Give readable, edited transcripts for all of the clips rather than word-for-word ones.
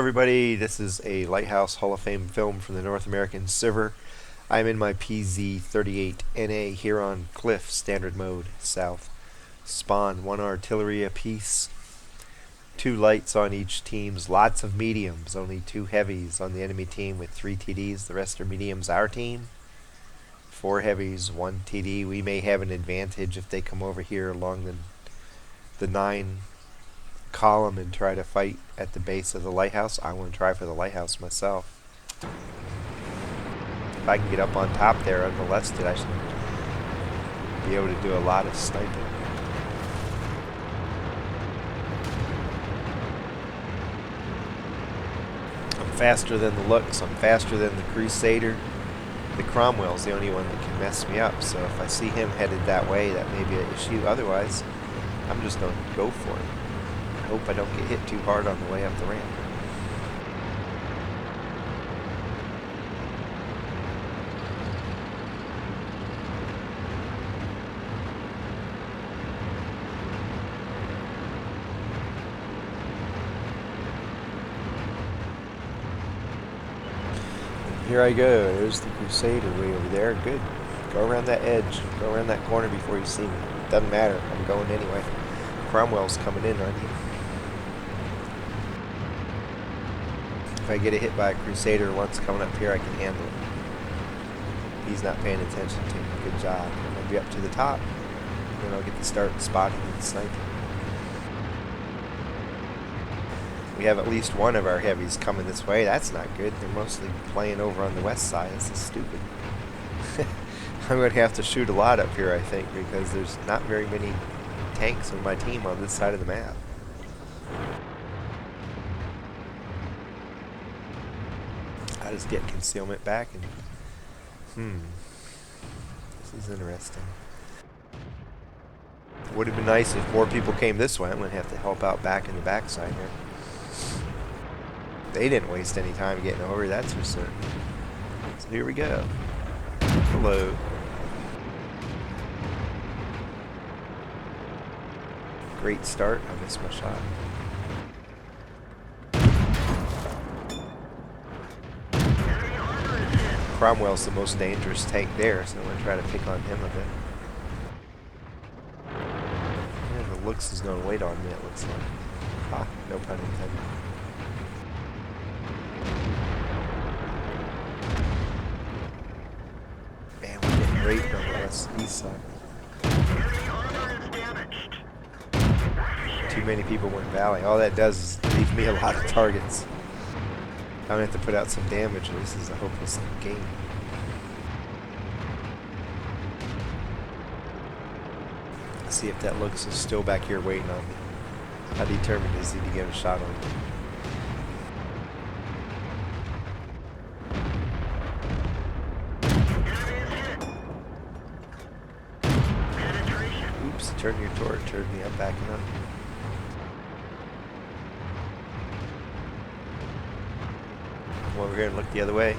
everybody, this is a Lighthouse Hall of Fame film from the North American Civer. I'm in my Pz38nA here on Cliff, standard mode, south. Spawn, 1 artillery apiece. 2 lights on each teams, lots of mediums, only 2 heavies on the enemy team with 3 TDs, the rest are mediums our team. 4 heavies, 1 TD. We may have an advantage if they come over here along the 9 column and try to fight at the base of the lighthouse. I want to try for the lighthouse myself. If I can get up on top there unmolested, I should be able to do a lot of sniping. I'm faster than the Lux, I'm faster than the Crusader. The Cromwell's the only one that can mess me up, so if I see him headed that way, that may be an issue. Otherwise, I'm just going to go for it. Hope I don't get hit too hard on the way up the ramp. And here I go. There's the Crusader way over there. Good. Go around that edge. Go around that corner before you see me. Doesn't matter. I'm going anyway. Cromwell's coming in on you. If I get a hit by a Crusader once coming up here, I can handle it. He's not paying attention to me. Good job. I'm going to be up to the top. Then I'll get to start spotting and sniping. We have at least one of our heavies coming this way. That's not good. They're mostly playing over on the west side. This is stupid. I'm going to have to shoot a lot up here, I think, because there's not very many tanks on my team on this side of the map. I just get concealment back and this is interesting. Would have been nice if more people came this way. I'm going to have to help out back in the backside here. They didn't waste any time getting over, that's for certain. So here we go. Hello. Great start. I missed my shot. Cromwell's the most dangerous tank there, so I'm going to try to pick on him a bit. Yeah, the Lux is going to wait on me, it looks like. Ah, no pun intended. Man, we're getting raped on the east side. Too many people went valley. All that does is leave me a lot of targets. I'm going to have to put out some damage, or this is a hopeless game. Let's see if that Lux is still back here waiting on me. How determined is he to get a shot on me? Oops, turn your torch, turned me, I'm backing up. Come over here and look the other way.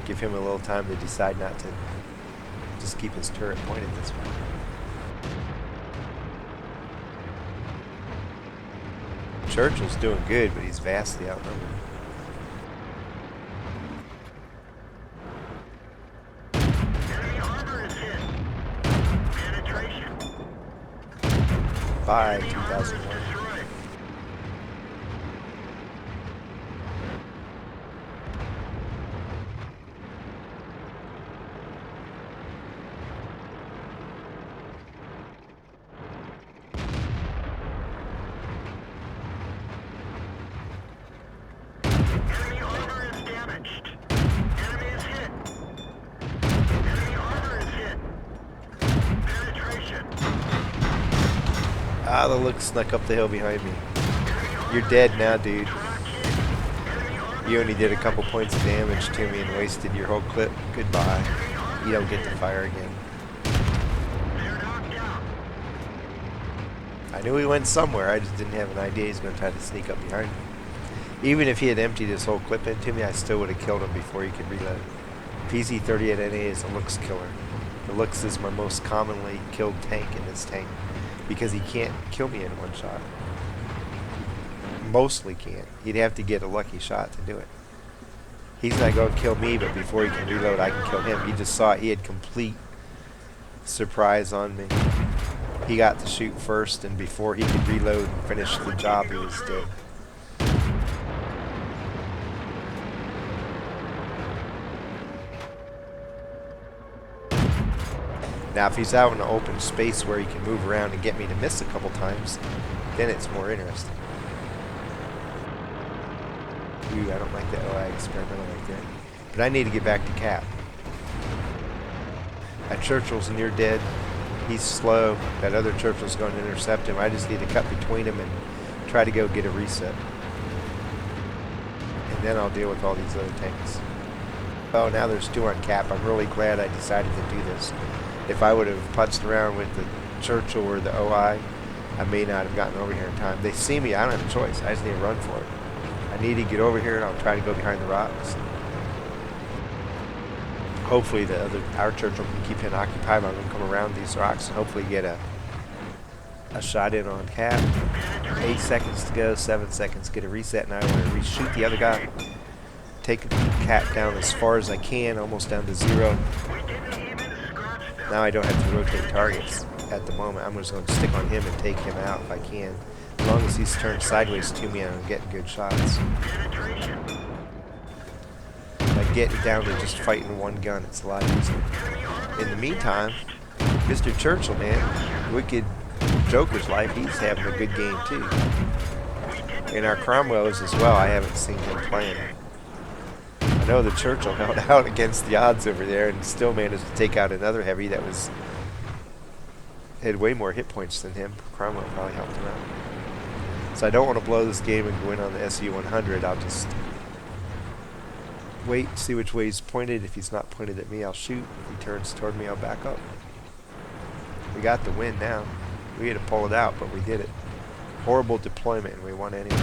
Give him a little time to decide not to just keep his turret pointed this way. Churchill's doing good, but he's vastly outnumbered. Bye, 2001. Ah, the Lux snuck up the hill behind me. You're dead now, dude. You only did a couple points of damage to me and wasted your whole clip. Goodbye. You don't get to fire again. I knew he went somewhere, I just didn't have an idea he's going to try to sneak up behind me. Even if he had emptied his whole clip into me, I still would have killed him before he could reload. Pz38nA is a Lux killer. The Lux is my most commonly killed tank in this tank, because he can't kill me in one shot. mostly can't. He'd have to get a lucky shot to do it. He's not going to kill me, but before he can reload, I can kill him. You just saw it. He had complete surprise on me. He got to shoot first, and before he could reload and finish the job, he was dead. Now, if he's out in an open space where he can move around and get me to miss a couple times, then it's more interesting. Ooh, I don't like that OI experimental right there. But I need to get back to Cap. That Churchill's near dead. He's slow. That other Churchill's going to intercept him. I just need to cut between him and try to go get a reset. And then I'll deal with all these other tanks. Oh, now there's 2 on Cap. I'm really glad I decided to do this. If I would have putzed around with the Churchill or the OI, I may not have gotten over here in time. They see me. I don't have a choice. I just need to run for it. I need to get over here, and I'll try to go behind the rocks. Hopefully our Churchill can keep him occupied. I'm going to come around these rocks and hopefully get a shot in on Cap. 8 seconds to go, 7 seconds, get a reset, and I want to reshoot the other guy. Take Cap down as far as I can, almost down to 0. Now I don't have to rotate targets at the moment. I'm just going to stick on him and take him out if I can. As long as he's turned sideways to me, I'm getting good shots. If I get it down to just fighting one gun, it's a lot easier. In the meantime, Mr. Churchill, man, Wicked Joker's life, he's having a good game too. And our Cromwells as well, I haven't seen him playing. I know the Churchill held out against the odds over there and still managed to take out another heavy that had way more hit points than him. Cromwell probably helped him out. So I don't want to blow this game and go in on the SU-100. I'll just wait, see which way he's pointed. If he's not pointed at me, I'll shoot. If he turns toward me, I'll back up. We got the win now. We had to pull it out, but we did it. Horrible deployment, and we won anyway.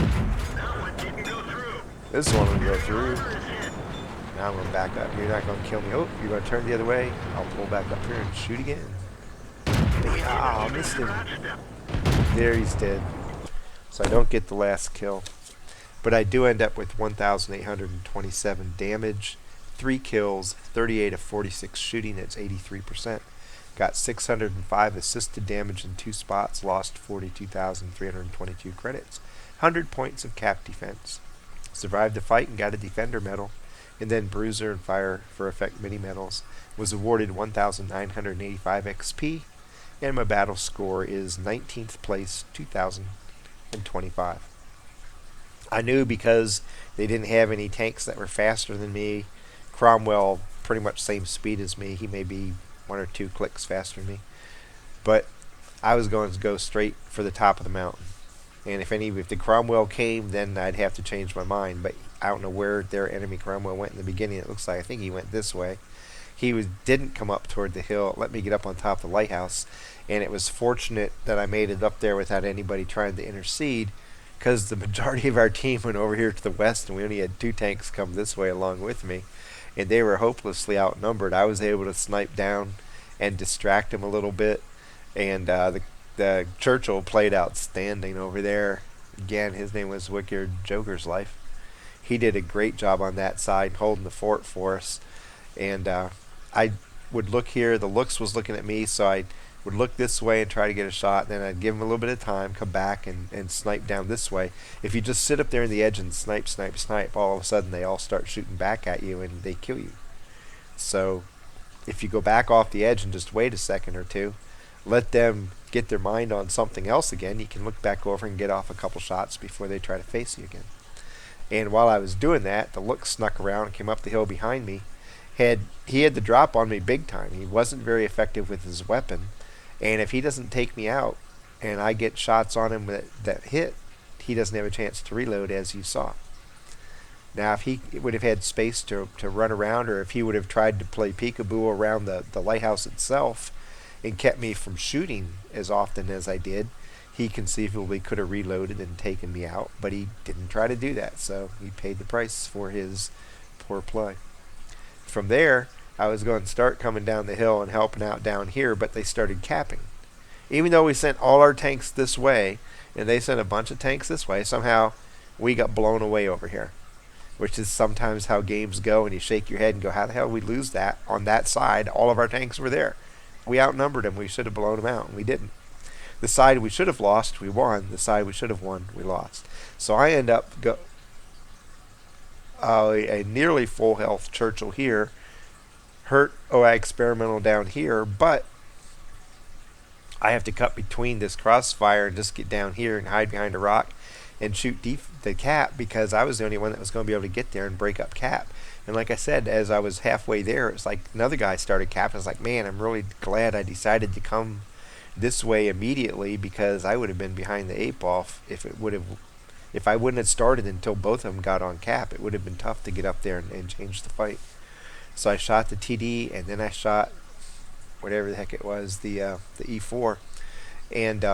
This one will go through. Now I'm going to back up. You're not going to kill me. Oh, you're going to turn the other way. I'll pull back up here and shoot again. Ah, I missed him. There, he's dead. So I don't get the last kill. But I do end up with 1,827 damage, 3 kills, 38 of 46 shooting. That's 83%. Got 605 assisted damage in 2 spots. Lost 42,322 credits. 100 points of cap defense. Survived the fight and got a Defender medal. And then Bruiser and Fire for Effect mini medals. Was awarded 1,985 XP. And my battle score is 19th place, 2,025. I knew because they didn't have any tanks that were faster than me. Cromwell, pretty much same speed as me. He may be 1 or 2 clicks faster than me. But I was going to go straight for the top of the mountain. And if the Cromwell came, then I'd have to change my mind. But I don't know where their enemy Cromwell went in the beginning. It looks like I think he went this way. He didn't come up toward the hill. It let me get up on top of the lighthouse. And it was fortunate that I made it up there without anybody trying to intercede, because the majority of our team went over here to the west, and we only had 2 tanks come this way along with me. And they were hopelessly outnumbered. I was able to snipe down and distract them a little bit. And the Churchill played outstanding over there. Again, his name was Wicked Joker's Life. He did a great job on that side, holding the fort for us. And I would look here. The looks was looking at me, so I would look this way and try to get a shot. Then I'd give him a little bit of time, come back and snipe down this way. If you just sit up there in the edge and snipe, all of a sudden they all start shooting back at you and they kill you. So if you go back off the edge and just wait a second or two, let them get their mind on something else again, you can look back over and get off a couple shots before they try to face you again. And while I was doing that, the look snuck around and came up the hill behind me. He had the drop on me big time. He wasn't very effective with his weapon. And if he doesn't take me out and I get shots on him that hit, he doesn't have a chance to reload, as you saw. Now, if he would have had space to run around, or if he would have tried to play peekaboo around the lighthouse itself and kept me from shooting as often as I did, he conceivably could have reloaded and taken me out. But he didn't try to do that, so he paid the price for his poor play. From there, I was going to start coming down the hill and helping out down here, but they started capping. Even though we sent all our tanks this way, and they sent a bunch of tanks this way, somehow We got blown away over here, which is sometimes how games go, and you shake your head and go, how the hell did we lose that? On that side, all of our tanks were there. We outnumbered them. We should have blown them out, and we didn't. The side we should have lost, we won. The side we should have won, we lost. So I end up a nearly full health Churchill here, hurt OI experimental down here, but I have to cut between this crossfire and just get down here and hide behind a rock and shoot the cap, because I was the only one that was going to be able to get there and break up cap. And like I said, as I was halfway there, it's like another guy started cap. I was like, man, I'm really glad I decided to come this way immediately, because I would have been behind the 8-ball if I wouldn't have started until both of them got on cap. It would have been tough to get up there and change the fight. So I shot the TD, and then I shot whatever the heck it was, the E4, and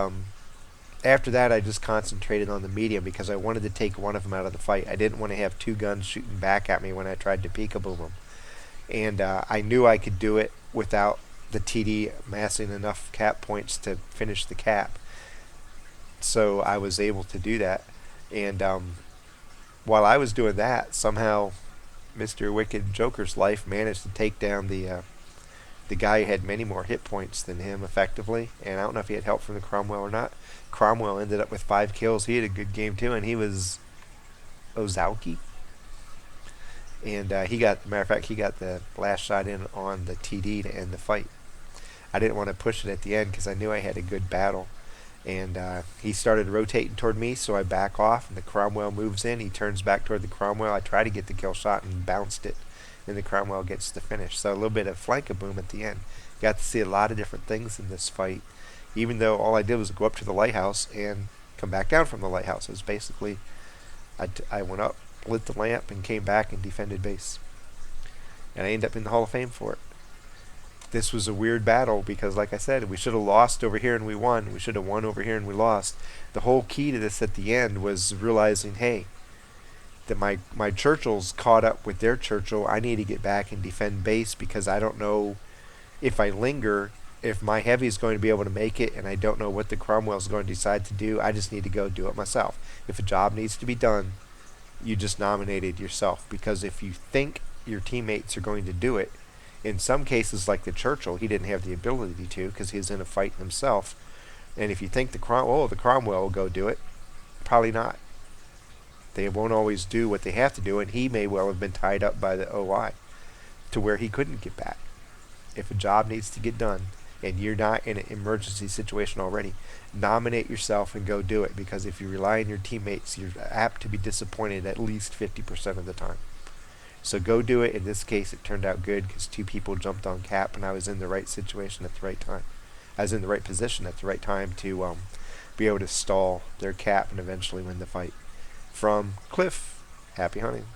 after that I just concentrated on the medium, because I wanted to take one of them out of the fight. I didn't want to have two guns shooting back at me when I tried to peekaboo them, and I knew I could do it without the TD amassing enough cap points to finish the cap. So I was able to do that, and while I was doing that, somehow Mr. Wicked Joker's Life managed to take down the guy who had many more hit points than him effectively, and I don't know if he had help from the Cromwell or not. Cromwell ended up with 5 kills. He had a good game too, and he was Ozauki, and matter of fact, he got the last shot in on the TD to end the fight. I didn't want to push it at the end because I knew I had a good battle, and he started rotating toward me, so I back off, and the Cromwell moves in. He turns back toward the Cromwell. I try to get the kill shot and bounced it, and the Cromwell gets the finish. So a little bit of flank-a-boom at the end. Got to see a lot of different things in this fight, even though all I did was go up to the lighthouse and come back down from the lighthouse. It was basically, I went up, lit the lamp, and came back and defended base. And I ended up in the Hall of Fame for it. This was a weird battle because, like I said, we should have lost over here and we won. We should have won over here and we lost. The whole key to this at the end was realizing, hey, that my Churchills caught up with their Churchill. I need to get back and defend base, because I don't know if I linger, if my heavy is going to be able to make it, and I don't know what the Cromwell is going to decide to do. I just need to go do it myself. If a job needs to be done, you just nominated yourself, because if you think your teammates are going to do it, in some cases like the Churchill, he didn't have the ability to because he was in a fight himself. And if you think the Cromwell will go do it, probably not. They won't always do what they have to do, and he may well have been tied up by the OI to where he couldn't get back. If a job needs to get done and you're not in an emergency situation already, nominate yourself and go do it, because if you rely on your teammates, you're apt to be disappointed at least 50% of the time. So go do it. In this case, it turned out good because 2 people jumped on cap, and I was in the right situation at the right time. I was in the right position at the right time to be able to stall their cap and eventually win the fight. From Cliff, happy hunting.